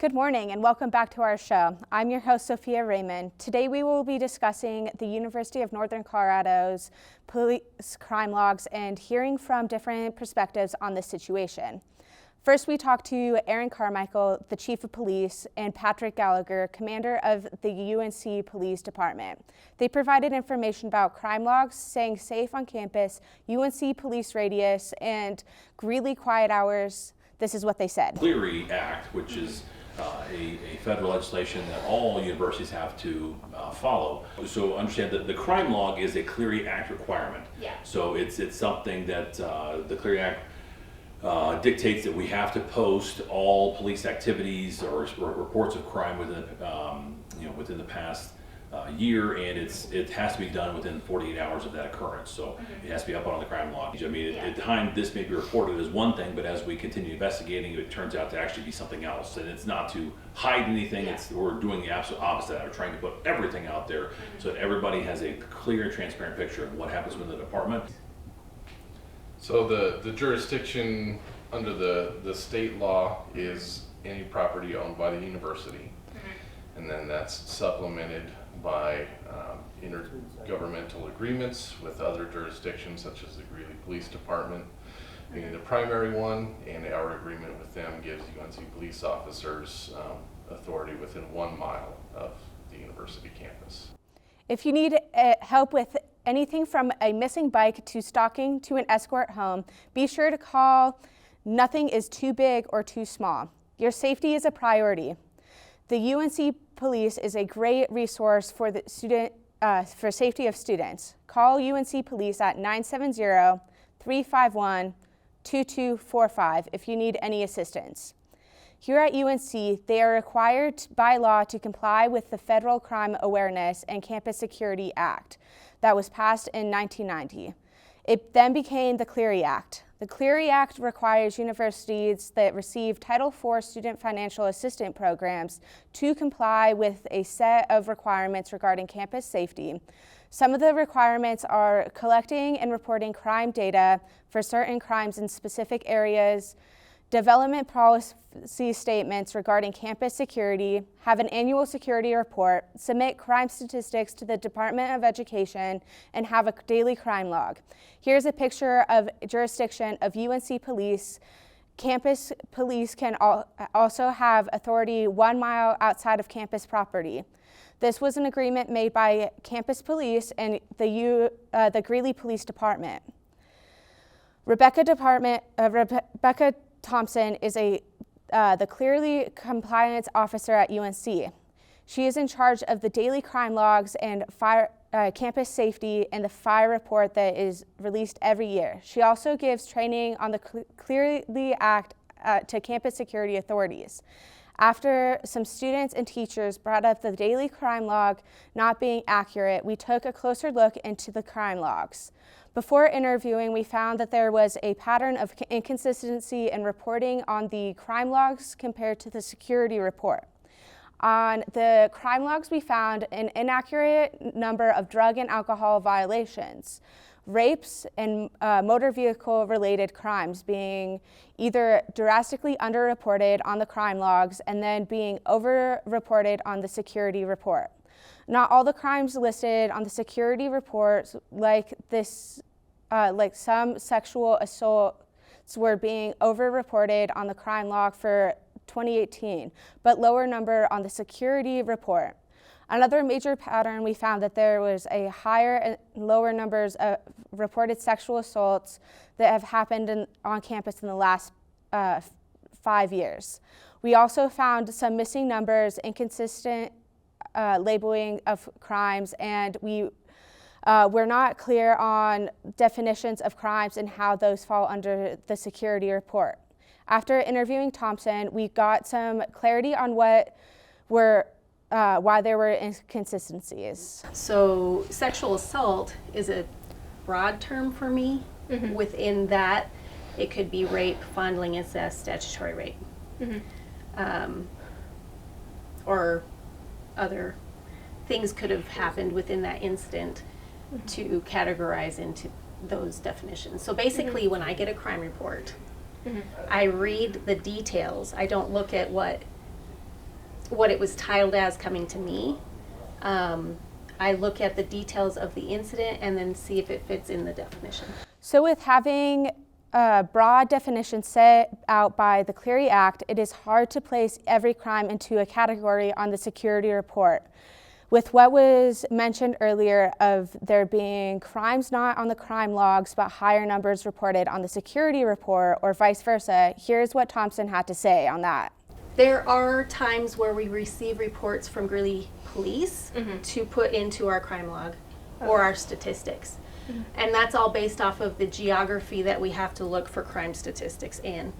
Good morning and welcome back to our show. I'm your host, Sophia Raymond. Today we will be discussing the University of Northern Colorado's police crime logs and hearing from different perspectives on this situation. First, we talked to Aaron Carmichael, the Chief of Police, and Patrick Gallagher, Commander of the UNC Police Department. They provided information about crime logs, staying safe on campus, UNC police radius, and Greeley quiet hours. This is what they said. Clery Act, which is a federal legislation that all universities have to follow. So understand that the crime log is a Clery Act requirement. Yeah. So it's something that the Clery Act dictates that we have to post all police activities or reports of crime within the past year, and it has to be done within 48 hours of that occurrence. So it has to be up on the crime log. I mean, at the time this may be reported as one thing, but as we continue investigating, it turns out to actually be something else. And it's not to hide anything. We're doing the absolute opposite. We're trying to put everything out there so that everybody has a clear and transparent picture of what happens within the department. So the jurisdiction under the state law is any property owned by the university, and then that's supplemented by intergovernmental agreements with other jurisdictions such as the Greeley Police Department being the primary one, and our agreement with them gives UNC police officers authority within 1 mile of the university campus. If you need help with anything from a missing bike to stalking to an escort home, be sure to call Nothing is Too Big or Too Small. Your safety is a priority. The UNC Police is a great resource for the for safety of students. Call UNC Police at 970-351-2245 if you need any assistance. Here at UNC, they are required by law to comply with the Federal Crime Awareness and Campus Security Act that was passed in 1990. It then became the Clery Act. The Clery Act requires universities that receive Title IV student financial assistance programs to comply with a set of requirements regarding campus safety. Some of the requirements are collecting and reporting crime data for certain crimes in specific areas, development policy statements regarding campus security, have an annual security report, submit crime statistics to the Department of Education, and have a daily crime log. Here's a picture of jurisdiction of UNC Police. Campus police can also have authority 1 mile outside of campus property. This was an agreement made by campus police and the Greeley Police Department. Rebecca Thompson is the Clery Compliance Officer at UNC. She is in charge of the daily crime logs and campus safety and the fire report that is released every year. She also gives training on the Clery Act to campus security authorities. After some students and teachers brought up the daily crime log not being accurate, we took a closer look into the crime logs. Before interviewing, we found that there was a pattern of inconsistency in reporting on the crime logs compared to the security report. On the crime logs, we found an inaccurate number of drug and alcohol violations, rapes, and motor vehicle-related crimes being either drastically underreported on the crime logs and then being overreported on the security report. Not all the crimes listed on the security reports, like some sexual assaults, were being overreported on the crime log for 2018, but lower number on the security report. Another major pattern, we found that there was a higher and lower numbers of reported sexual assaults that have happened on campus in the last 5 years. We also found some missing numbers, inconsistent labeling of crimes, and we're not clear on definitions of crimes and how those fall under the security report. After interviewing Thompson, we got some clarity on why there were inconsistencies. So sexual assault is a broad term for me. Mm-hmm. Within that, it could be rape, fondling, incest, statutory rape. Mm-hmm. Or other things could have happened within that incident to categorize into those definitions. So basically, when I get a crime report, I read the details. I don't look at what what it was titled as coming to me. I look at the details of the incident and then see if it fits in the definition. So with having a broad definition set out by the Clery Act, it is hard to place every crime into a category on the security report. With what was mentioned earlier of there being crimes not on the crime logs but higher numbers reported on the security report or vice versa, here's what Thompson had to say on that. There are times where we receive reports from Greeley Police to put into our crime log or our statistics. And that's all based off of the geography that we have to look for crime statistics in.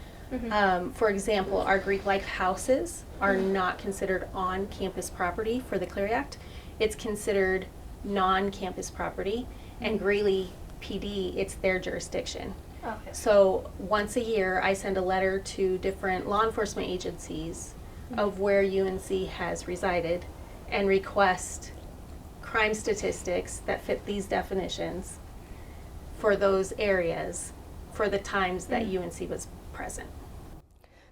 For example, our Greek life houses are not considered on campus property for the Clery Act. It's considered non-campus property, and Greeley PD, it's their jurisdiction. Okay. So once a year, I send a letter to different law enforcement agencies of where UNC has resided and request crime statistics that fit these definitions for those areas for the times that UNC was present.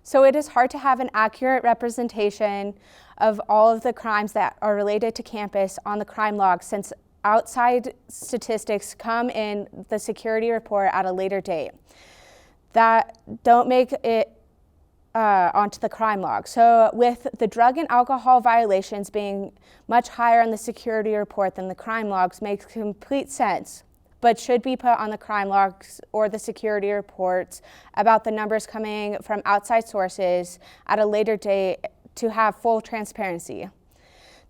So it is hard to have an accurate representation of all of the crimes that are related to campus on the crime log, since outside statistics come in the security report at a later date that don't make it onto the crime log. So with the drug and alcohol violations being much higher on the security report than the crime logs makes complete sense, but should be put on the crime logs or the security reports about the numbers coming from outside sources at a later date to have full transparency.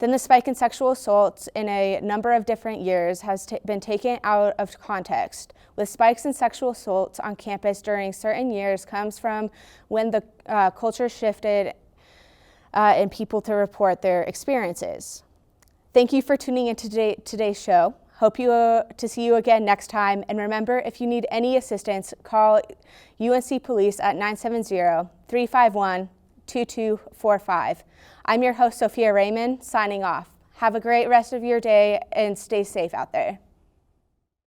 Then the spike in sexual assaults in a number of different years has been taken out of context. With spikes in sexual assaults on campus during certain years comes from when the culture shifted and people to report their experiences. Thank you for tuning in to today's show. Hope to see you again next time. And remember, if you need any assistance, call UNC Police at 970-351-2245. I'm your host, Sophia Raymond, signing off. Have a great rest of your day and stay safe out there.